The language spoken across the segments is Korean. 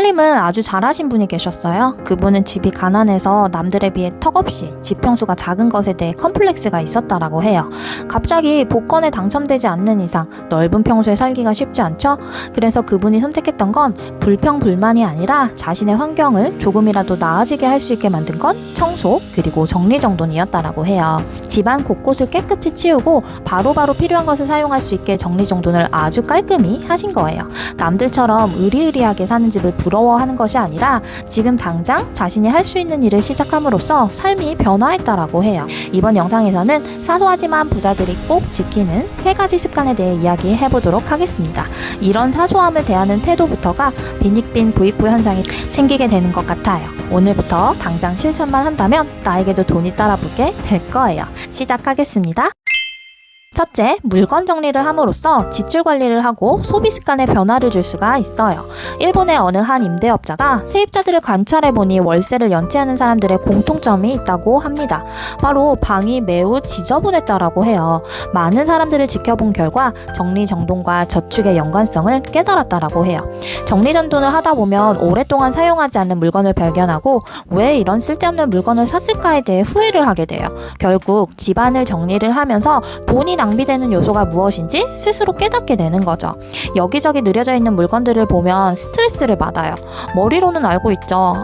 살림을 아주 잘하신 분이 계셨어요. 그분은 집이 가난해서 남들에 비해 턱없이 집 평수가 작은 것에 대해 컴플렉스가 있었다라고 해요. 갑자기 복권에 당첨되지 않는 이상 넓은 평수에 살기가 쉽지 않죠? 그래서 그분이 선택했던 건 불평불만이 아니라 자신의 환경을 조금이라도 나아지게 할 수 있게 만든 건 청소 그리고 정리정돈이었다라고 해요. 집안 곳곳을 깨끗이 치우고 바로바로 필요한 것을 사용할 수 있게 정리정돈을 아주 깔끔히 하신 거예요. 남들처럼 의리의리하게 사는 집을 부러워하는 것이 아니라 지금 당장 자신이 할 수 있는 일을 시작함으로써 삶이 변화했다라고 해요. 이번 영상에서는 사소하지만 부자들이 꼭 지키는 3가지 습관에 대해 이야기해보도록 하겠습니다. 이런 사소함을 대하는 태도부터가 빈익빈 부익부 현상이 생기게 되는 것 같아요. 오늘부터 당장 실천만 한다면 나에게도 돈이 따라붙게 될 거예요. 시작하겠습니다. 첫째, 물건 정리를 함으로써 지출 관리를 하고 소비 습관에 변화를 줄 수가 있어요. 일본의 어느 한 임대업자가 세입자들을 관찰해보니 월세를 연체하는 사람들의 공통점이 있다고 합니다. 바로 방이 매우 지저분했다라고 해요. 많은 사람들을 지켜본 결과 정리정돈과 저축의 연관성을 깨달았다라고 해요. 정리정돈을 하다 보면 오랫동안 사용하지 않는 물건을 발견하고 왜 이런 쓸데없는 물건을 샀을까에 대해 후회를 하게 돼요. 결국 집안을 정리를 하면서 돈이 낭비되는 요소가 무엇인지 스스로 깨닫게 되는 거죠. 여기저기 느려져 있는 물건들을 보면 스트레스를 받아요. 머리로는 알고 있죠.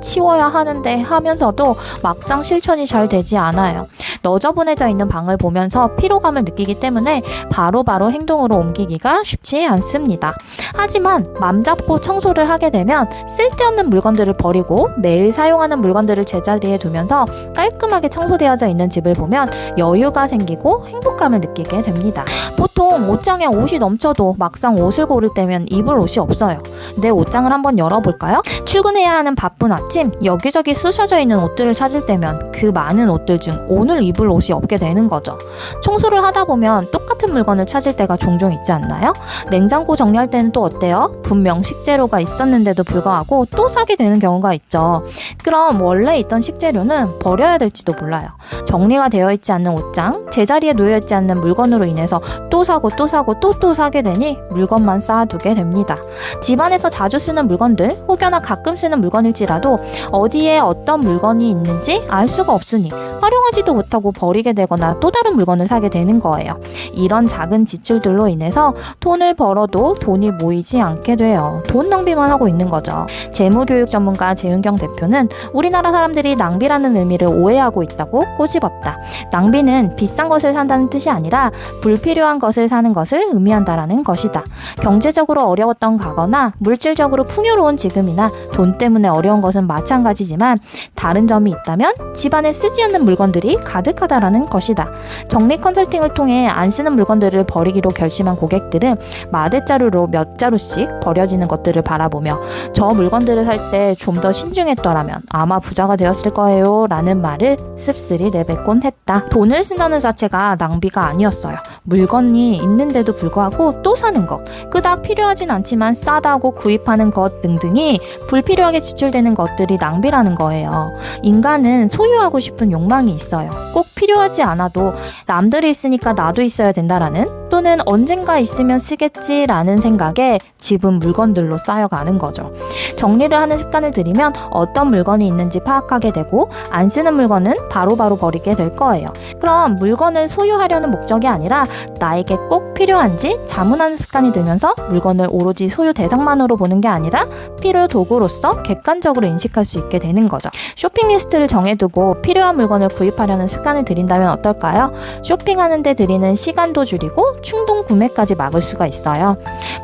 치워야 하는데 하면서도 막상 실천이 잘 되지 않아요. 너저분해져 있는 방을 보면서 피로감을 느끼기 때문에 바로바로 행동으로 옮기기가 쉽지 않습니다. 하지만 맘 잡고 청소를 하게 되면 쓸데없는 물건들을 버리고 매일 사용하는 물건들을 제자리에 두면서 깔끔하게 청소되어져 있는 집을 보면 여유가 생기고 행복감을 느끼게 됩니다. 보통 옷장에 옷이 넘쳐도 막상 옷을 고를 때면 입을 옷이 없어요. 내 옷장을 한번 열어볼까요? 출근해야 하는 바쁜 아침 여기저기 쑤셔져 있는 옷들을 찾을 때면 그 많은 옷들 중 오늘 입을 옷이 없게 되는 거죠. 청소를 하다 보면 똑같은 물건을 찾을 때가 종종 있지 않나요? 냉장고 정리할 때는 또 어때요? 분명 식재료가 있었는데도 불구하고 또 사게 되는 경우가 있죠. 그럼 원래 있던 식재료는 버려야 될지도 몰라요. 정리가 되어 있지 않는 옷장, 제자리에 놓여 있지 않는 물건으로 인해서 또 사고 또 사게 되니 물건만 쌓아두게 됩니다. 집안에서 자주 쓰는 물건들, 혹여나 가끔 쓰는 물건일지라도 어디에 어떤 물건이 있는지 알 수가 없으니 활용하지도 못하고 버리게 되거나 또 다른 물건을 사게 되는 거예요. 이런 작은 지출들로 인해서 돈을 벌어도 돈이 모이지 않게 돼요. 돈 낭비만 하고 있는 거죠. 재무교육 전문가 재윤경 대표는 우리나라 사람들이 낭비라는 의미를 오해하고 있다고 꼬집었다. 낭비는 비싼 것을 산다는 뜻이 아니라 불필요한 것을 사는 것을 의미한다라는 것이다. 경제적으로 어려웠던 과거나 물질적으로 풍요로운 지금이나 돈 때문에 어려운 것은 마찬가지지만 다른 점이 있다면 집안에 쓰지 않는 물건들이 가득하다라는 것이다. 정리 컨설팅을 통해 안 쓰는 물건들을 버리기로 결심한 고객들은 마대자루로 몇 자루씩 버려지는 것들을 바라보며 저 물건들을 살 때 좀 더 신중했더라면 아마 부자가 되었을 거예요 라는 말을 씁쓸히 내뱉곤 했다. 돈을 쓴다는 자체가 낭비가 아니었어요. 물건이 있는데도 불구하고 또 사는 것, 그닥 필요하진 않지만 싸다고 구입하는 것 등등이 불필요하게 지출되는 것들이 낭비라는 거예요. 인간은 소유하고 싶은 욕망이 있어요. 꼭 필요하지 않아도 남들이 있으니까 나도 있어야 된다라는, 또는 언젠가 있으면 쓰겠지라는 생각에 집은 물건들로 쌓여가는 거죠. 정리를 하는 습관을 들이면 어떤 물건이 있는지 파악하게 되고 안 쓰는 물건은 바로바로 버리게 될 거예요. 그럼 물건을 소유하려는 목적이 아니라 나에게 꼭 필요한지 자문하는 습관이 들면서 물건을 오로지 소유 대상만으로 보는 게 아니라 필요 도구로서 객관적으로 인식할 수 있게 되는 거죠. 쇼핑 리스트를 정해두고 필요한 물건을 구입하려는 습관을 들인다면 어떨까요? 쇼핑하는 데 들이는 시간도 줄이고 충동 구매까지 막을 수가 있어요.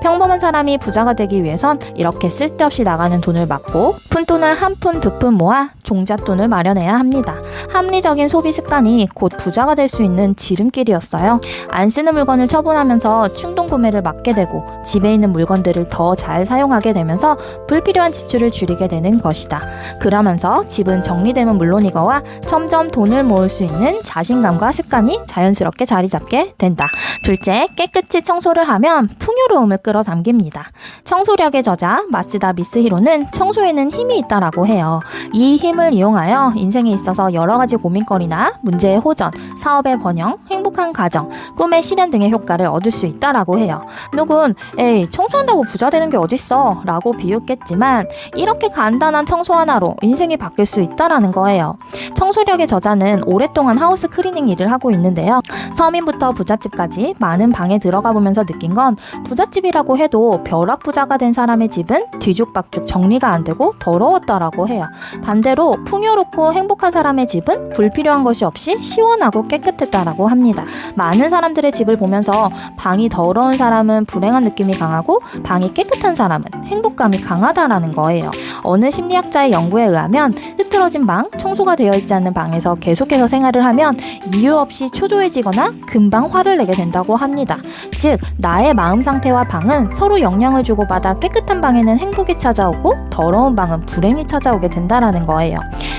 평범한 사람이 부자가 되기 위해선 이렇게 쓸데없이 나가는 돈을 막고 푼돈을 한 푼 두 푼 모아 종잣돈을 마련해야 합니다. 합리적인 소비 습관이 곧 부자가 될 수 있는 지름길이었어요. 안 쓰는 물건을 처분하면서 충동 구매를 막게 되고 집에 있는 물건들을 더 잘 사용하게 되면서 불필요한 지출을 줄이게 되는 것이다. 그러면서 집은 정리되면 물론이거와 점점 돈을 모을 수 있는 있는 자신감과 습관이 자연스럽게 자리 잡게 된다. 둘째, 깨끗이 청소를 하면 풍요로움을 끌어당깁니다. 청소력의 저자 마쓰다 미스히로는 청소에는 힘이 있다라고 해요. 이 힘을 이용하여 인생에 있어서 여러 가지 고민거리나 문제의 호전, 사업의 번영, 행복한 가정, 꿈의 실현 등의 효과를 얻을 수 있다라고 해요. 누군 에이 청소한다고 부자 되는 게 어딨어 라고 비웃겠지만 이렇게 간단한 청소 하나로 인생이 바뀔 수 있다라는 거예요. 청소력의 저자는 오랫동안 하우스 클리닝 일을 하고 있는데요. 서민부터 부잣집까지 많은 방에 들어가 보면서 느낀 건 부잣집이라고 해도 벼락부자가 된 사람의 집은 뒤죽박죽 정리가 안 되고 더러웠다라고 해요. 반대로 풍요롭고 행복한 사람의 집은 불필요한 것이 없이 시원하고 깨끗했다라고 합니다. 많은 사람들의 집을 보면서 방이 더러운 사람은 불행한 느낌이 강하고 방이 깨끗한 사람은 행복감이 강하다라는 거예요. 어느 심리학자의 연구에 의하면 흐트러진 방, 청소가 되어 있지 않는 방에서 계속해서 생활을 하면 이유 없이 초조해지거나 금방 화를 내게 된다고 합니다. 즉, 나의 마음 상태와 방은 서로 영향을 주고받아 깨끗한 방에는 행복이 찾아오고 더러운 방은 불행이 찾아오게 된다라는 거예요.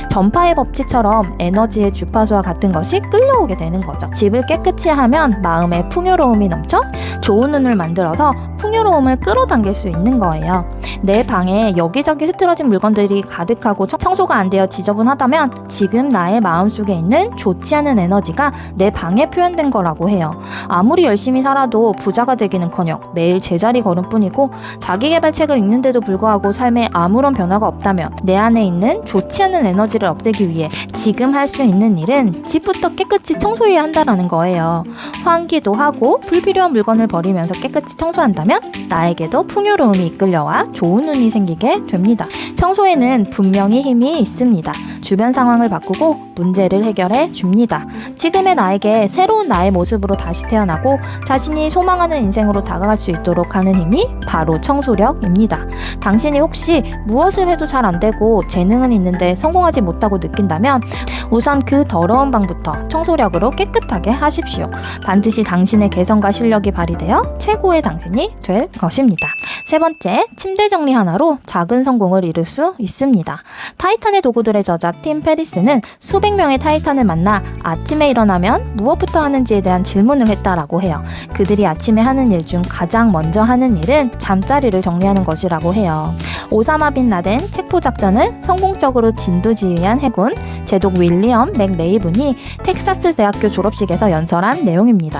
전파의 법칙처럼 에너지의 주파수와 같은 것이 끌려오게 되는 거죠. 집을 깨끗이 하면 마음에 풍요로움이 넘쳐 좋은 운을 만들어서 풍요로움을 끌어당길 수 있는 거예요. 내 방에 여기저기 흐트러진 물건들이 가득하고 청소가 안 되어 지저분하다면 지금 나의 마음속에 있는 좋지 않은 에너지가 내 방에 표현된 거라고 해요. 아무리 열심히 살아도 부자가 되기는커녕 매일 제자리 걸음뿐이고 자기계발책을 읽는데도 불구하고 삶에 아무런 변화가 없다면 내 안에 있는 좋지 않은 에너지를 없애기 위해 지금 할 수 있는 일은 집부터 깨끗이 청소해야 한다라는 거예요. 환기도 하고 불필요한 물건을 버리면서 깨끗이 청소한다면 나에게도 풍요로움이 이끌려와 좋은 운이 생기게 됩니다. 청소에는 분명히 힘이 있습니다. 주변 상황을 바꾸고 문제를 해결해 줍니다. 지금의 나에게 새로운 나의 모습으로 다시 태어나고 자신이 소망하는 인생으로 다가갈 수 있도록 하는 힘이 바로 청소력입니다. 당신이 혹시 무엇을 해도 잘 안 되고 재능은 있는데 성공하지 못하고 느낀다면 우선 그 더러운 방부터 청소력으로 깨끗하게 하십시오. 반드시 당신의 개성과 실력이 발휘되어 최고의 당신이 될 것입니다. 세 번째, 침대 정리 하나로 작은 성공을 이룰 수 있습니다. 타이탄의 도구들의 저자 팀 페리스는 수백 명의 타이탄을 만나 아침에 일어나면 무엇부터 하는지에 대한 질문을 했다라고 해요. 그들이 아침에 하는 일 중 가장 먼저 하는 일은 잠자리를 정리하는 것이라고 해요. 오사마 빈 라덴 체포 작전을 성공적으로 진두지휘한 해군 제독 윌리엄 맥레이븐이 텍사스 대학교 졸업식에서 연설한 내용입니다.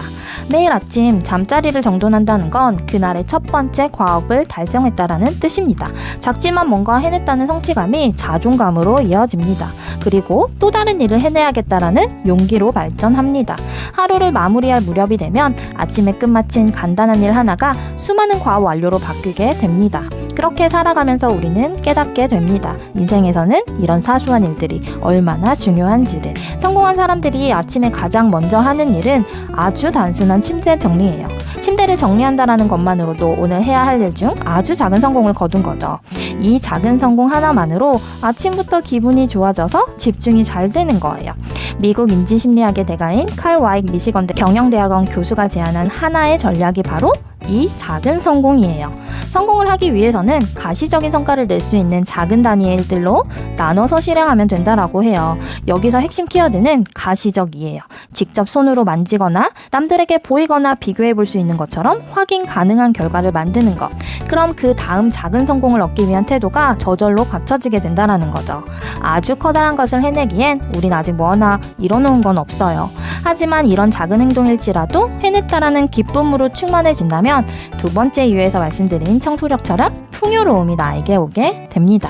매일 아침 잠자리를 정돈한다는 건 그날의 첫 번째 과업을 달성했다라는 뜻입니다. 작지만 뭔가 해냈다는 성취감이 자존감으로 이어집니다. 그리고 또 다른 일을 해내야겠다라는 용기로 발전합니다. 하루를 마무리할 무렵이 되면 아침에 끝마친 간단한 일 하나가 수많은 과업 완료로 바뀌게 됩니다. 그렇게 살아가면서 우리는 깨닫게 됩니다. 인생에서는 이런 사소한 일들이 얼마나 중요한지를. 성공한 사람들이 아침에 가장 먼저 하는 일은 아주 단순한 침대 정리예요. 침대를 정리한다라는 것만으로도 오늘 해야 할 일 중 아주 작은 성공을 거둔 거죠. 이 작은 성공 하나만으로 아침부터 기분이 좋아져서 집중이 잘 되는 거예요. 미국 인지심리학의 대가인 칼 와이크 미시건대 경영대학원 교수가 제안한 하나의 전략이 바로 이 작은 성공이에요. 성공을 하기 위해서는 가시적인 성과를 낼 수 있는 작은 단위의 일들로 나눠서 실행하면 된다라고 해요. 여기서 핵심 키워드는 가시적이에요. 직접 손으로 만지거나 남들에게 보이거나 비교해 볼 수 있는 것처럼 확인 가능한 결과를 만드는 것. 그럼 그 다음 작은 성공을 얻기 위한 태도가 저절로 갖춰지게 된다라는 거죠. 아주 커다란 것을 해내기엔 우린 아직 뭐 하나 이뤄놓은 건 없어요. 하지만 이런 작은 행동일지라도 해냈다라는 기쁨으로 충만해진다면 두 번째 이유에서 말씀드린 청소력처럼 풍요로움이 나에게 오게 됩니다.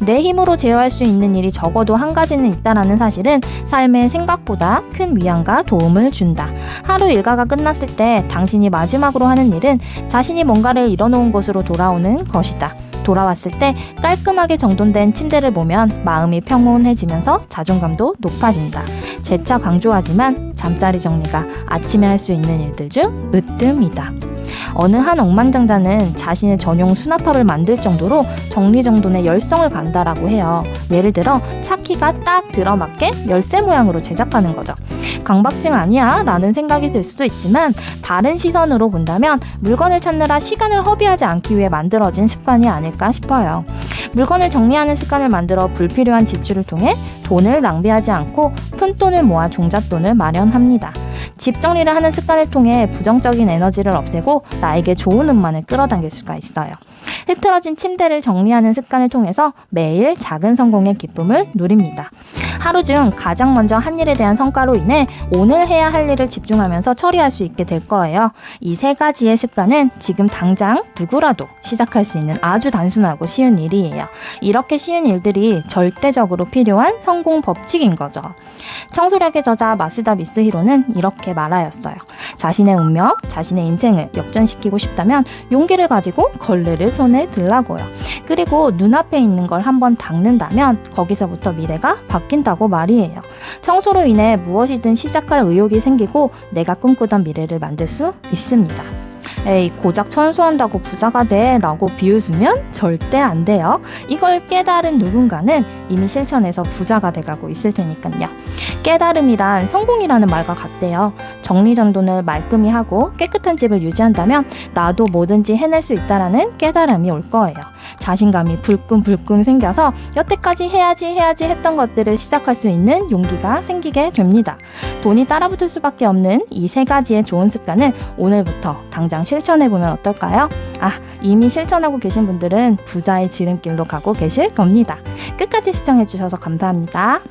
내 힘으로 제어할 수 있는 일이 적어도 한 가지는 있다라는 사실은 삶에 생각보다 큰 위안과 도움을 준다. 하루 일과가 끝났을 때 당신이 마지막으로 하는 일은 자신이 뭔가를 이뤄놓은 곳으로 돌아오는 것이다. 돌아왔을 때 깔끔하게 정돈된 침대를 보면 마음이 평온해지면서 자존감도 높아진다. 재차 강조하지만 잠자리 정리가 아침에 할 수 있는 일들 중 으뜸이다. 어느 한 억만장자는 자신의 전용 수납합을 만들 정도로 정리정돈에 열성을 간다라고 해요. 예를 들어 차 키가 딱 들어맞게 열쇠 모양으로 제작하는 거죠. 강박증 아니야? 라는 생각이 들 수도 있지만 다른 시선으로 본다면 물건을 찾느라 시간을 허비하지 않기 위해 만들어진 습관이 아닐까 싶어요. 물건을 정리하는 습관을 만들어 불필요한 지출을 통해 돈을 낭비하지 않고 푼돈을 모아 종잣돈을 마련합니다. 집 정리를 하는 습관을 통해 부정적인 에너지를 없애고 나에게 좋은 운만을 끌어당길 수가 있어요. 흐트러진 침대를 정리하는 습관을 통해서 매일 작은 성공의 기쁨을 누립니다. 하루 중 가장 먼저 한 일에 대한 성과로 인해 오늘 해야 할 일을 집중하면서 처리할 수 있게 될 거예요. 이 3가지의 습관은 지금 당장 누구라도 시작할 수 있는 아주 단순하고 쉬운 일이에요. 이렇게 쉬운 일들이 절대적으로 필요한 성공 법칙인 거죠. 청소력의 저자 마스다 미스히로는 이렇게 말하였어요. 자신의 운명, 자신의 인생을 역전시키고 싶다면 용기를 가지고 걸레를 손에 들라고요. 그리고 눈앞에 있는 걸 한번 닦는다면 거기서부터 미래가 바뀐다고 말이에요. 청소로 인해 무엇이든 시작할 의욕이 생기고 내가 꿈꾸던 미래를 만들 수 있습니다. 에이, 고작 청소한다고 부자가 돼 라고 비웃으면 절대 안 돼요. 이걸 깨달은 누군가는 이미 실천해서 부자가 돼가고 있을 테니까요. 깨달음이란 성공이라는 말과 같대요. 정리정돈을 말끔히 하고 깨끗한 집을 유지한다면 나도 뭐든지 해낼 수 있다라는 깨달음이 올 거예요. 자신감이 불끈불끈 생겨서 여태까지 해야지 했던 것들을 시작할 수 있는 용기가 생기게 됩니다. 돈이 따라붙을 수밖에 없는 이 3가지의 좋은 습관을 오늘부터 당장 실천해보면 어떨까요? 이미 실천하고 계신 분들은 부자의 지름길로 가고 계실 겁니다. 끝까지 시청해주셔서 감사합니다.